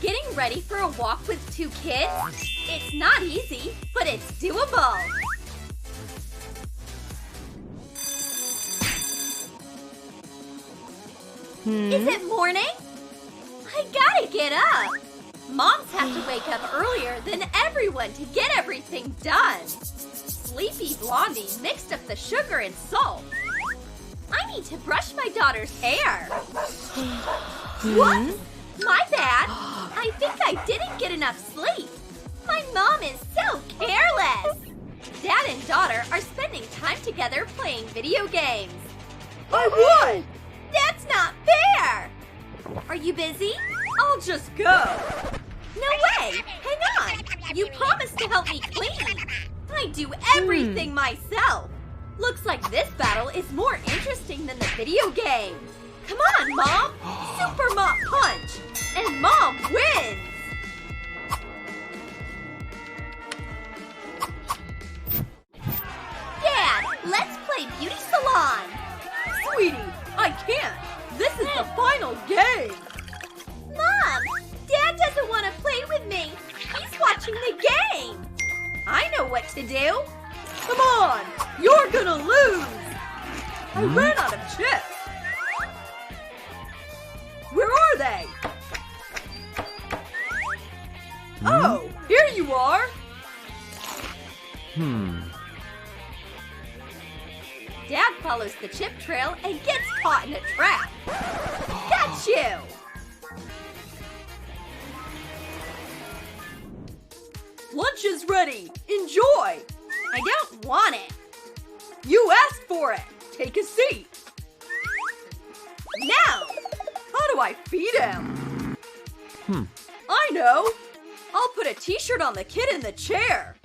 Getting ready for a walk with 2 kids? It's not easy, but it's doable. Is it morning? I gotta get up. Moms have to wake up earlier than everyone to get everything done. Sleepy Blondie mixed up the sugar and salt. I need to brush my daughter's hair. What? My bad. I think I didn't get enough sleep. My mom is so careless. Dad and daughter are spending time together playing video games. I won! That's not fair! Are you busy? I'll just go. No way! Hang on! You promised to help me clean. I do everything myself. Looks like this battle is more interesting than the video game. Come on, Mom! Super Mop Punch! And Mom wins! Dad, let's play Beauty Salon! Sweetie, I can't. This is the final game. Mom! Dad doesn't want to play with me. He's watching the game. I know what to do. Come on! You're gonna lose! I ran out of chips. Where are they? Oh, here you are. Dad follows the chip trail and gets caught in a trap. Got you! Lunch is ready. Enjoy. I don't want it. You asked for it. Take a seat. No! How do I feed him? I know. I'll put a t-shirt on the kid in the chair.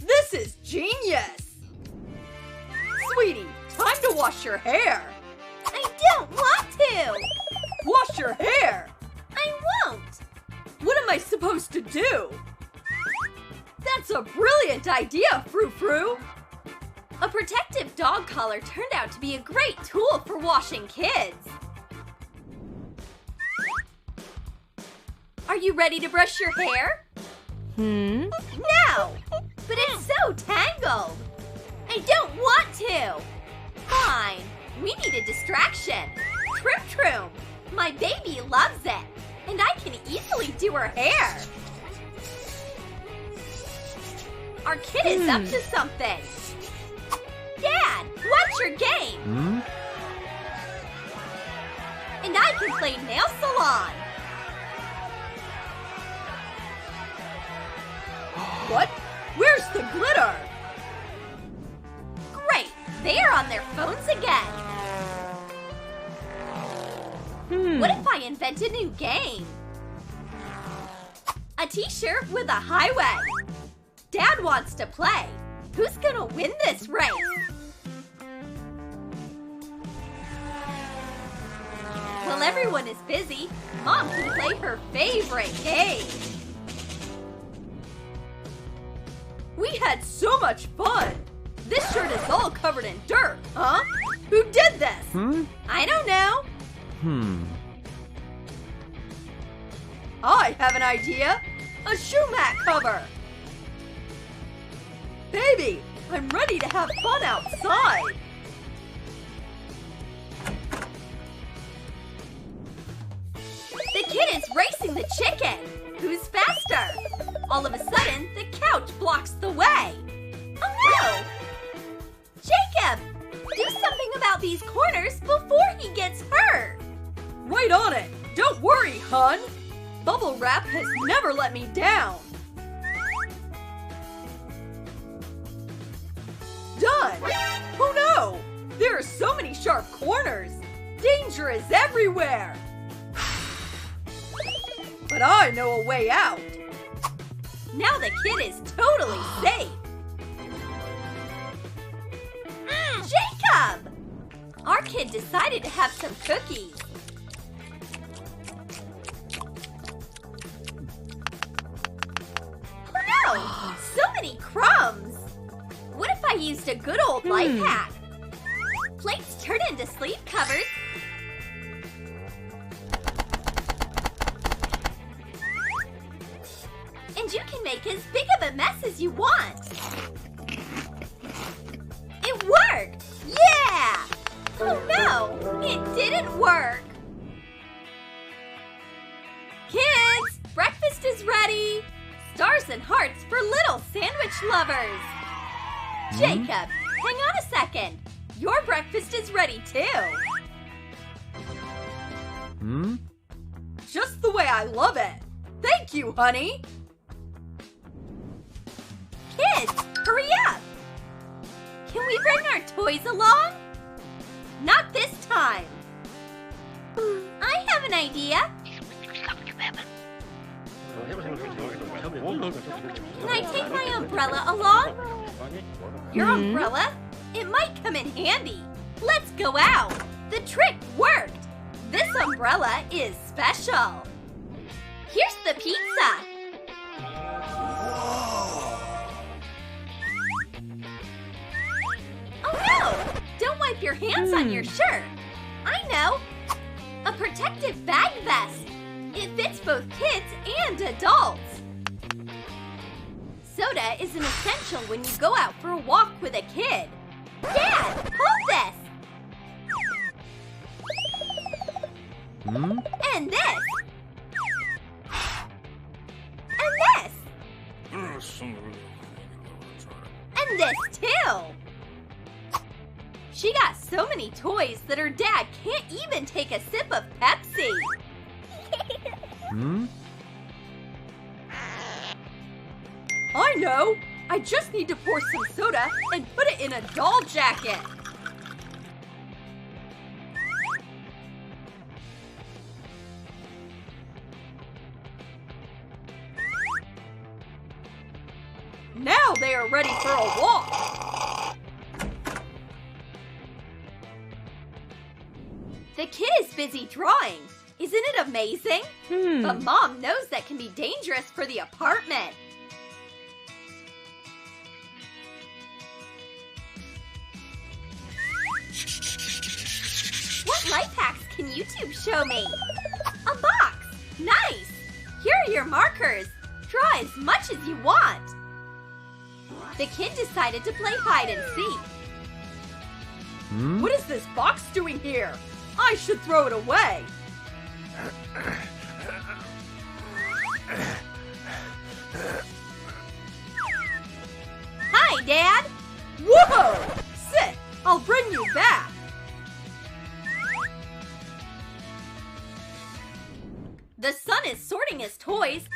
This is genius. Sweetie, time to wash your hair. I don't want to! Wash your hair. I won't! What am I supposed to do? That's a brilliant idea, Frou-Frou. A protective dog collar turned out to be a great tool for washing kids. Are you ready to brush your hair? No! But it's so tangled! I don't want to! Fine, we need a distraction. Troom! My baby loves it, and I can easily do her hair. Our kid is up to something. Dad, what's your game? And I can play nail salon. What? Where's the glitter? Great, they are on their phones again. What if I invent a new game? A t-shirt with a highway. Dad wants to play. Who's gonna win this race? While everyone is busy, Mom can play her favorite game. We had so much fun. This shirt is all covered in dirt, huh? Who did this? I don't know. I have an idea. A shoe mat cover. Baby, I'm ready to have fun outside. The kid is racing the chicken. Who's faster? All of a sudden, the couch blocks the way. Oh no! Jacob! Do something about these corners before he gets hurt. Right on it. Don't worry, hun. Bubble wrap has never let me down. Done! Oh no! There are so many sharp corners! Danger is everywhere! But I know a way out! Now the kid is totally safe! Jacob! Our kid decided to have some cookies. Oh no! So many crumbs! What if I used a good old life hack? Plates turn into sleep covers. as you want. It worked! Yeah! Oh no, it didn't work. Kids, breakfast is ready. Stars and hearts for little sandwich lovers. Jacob, hang on a second. Your breakfast is ready too. Just the way I love it. Thank you, honey. Kids, hurry up. Can we bring our toys along? Not this time. I have an idea. Can I take my umbrella along? Your umbrella? It might come in handy. Let's go out. The trick worked. This umbrella is special. Here's the pizza. Oh no! Don't wipe your hands on your shirt. I know. A protective bag vest. It fits both kids and adults. Soda is an essential when you go out for a walk with a kid. Dad, hold this. And this. And this. And this too. She got so many toys that her dad can't even take a sip of Pepsi. I know. I just need to pour some soda and put it in a doll jacket. Now they are ready for a walk. The kid is busy drawing. Isn't it amazing? But Mom knows that can be dangerous for the apartment. What life hacks can YouTube show me? A box! Nice! Here are your markers. Draw as much as you want. The kid decided to play hide and seek. What is this box doing here? I should throw it away. Hi, Dad! Whoa! Sit! I'll bring you back. The son is sorting his toys.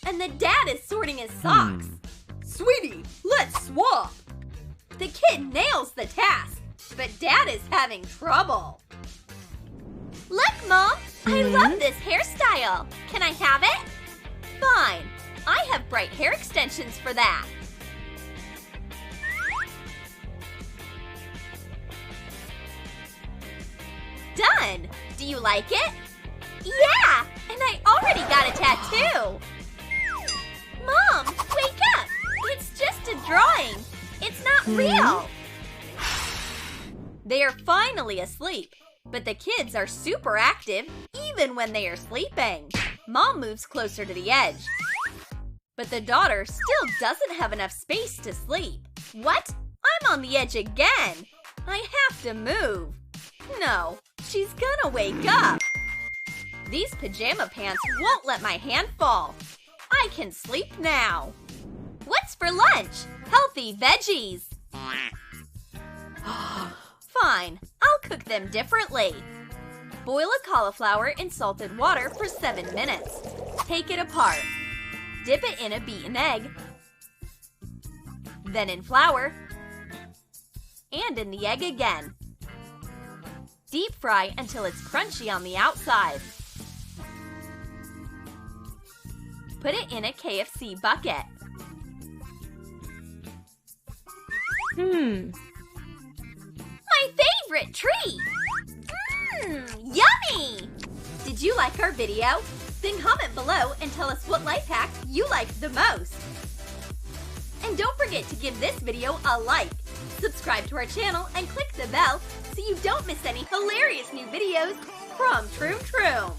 And the dad is sorting his socks. Sweetie, let's swap. The kid nails the task, but Dad is having trouble. Look, Mom! I love this hairstyle. Can I have it? Fine. I have bright hair extensions for that. Done! Do you like it? Yeah! And I already got a tattoo! Mom, wake up! It's just a drawing. It's not real. They are finally asleep, but the kids are super active even when they are sleeping. Mom moves closer to the edge, but the daughter still doesn't have enough space to sleep. What? I'm on the edge again. I have to move. No, she's gonna wake up. These pajama pants won't let my hand fall. I can sleep now. What's for lunch? Healthy veggies. Fine, I'll cook them differently. Boil a cauliflower in salted water for 7 minutes. Take it apart. Dip it in a beaten egg, then in flour, and in the egg again. Deep fry until it's crunchy on the outside. Put it in a KFC bucket. My favorite treat! Yummy! Did you like our video? Then comment below and tell us what life hack you liked the most. And don't forget to give this video a like, subscribe to our channel, and click the bell so you don't miss any hilarious new videos from Troom.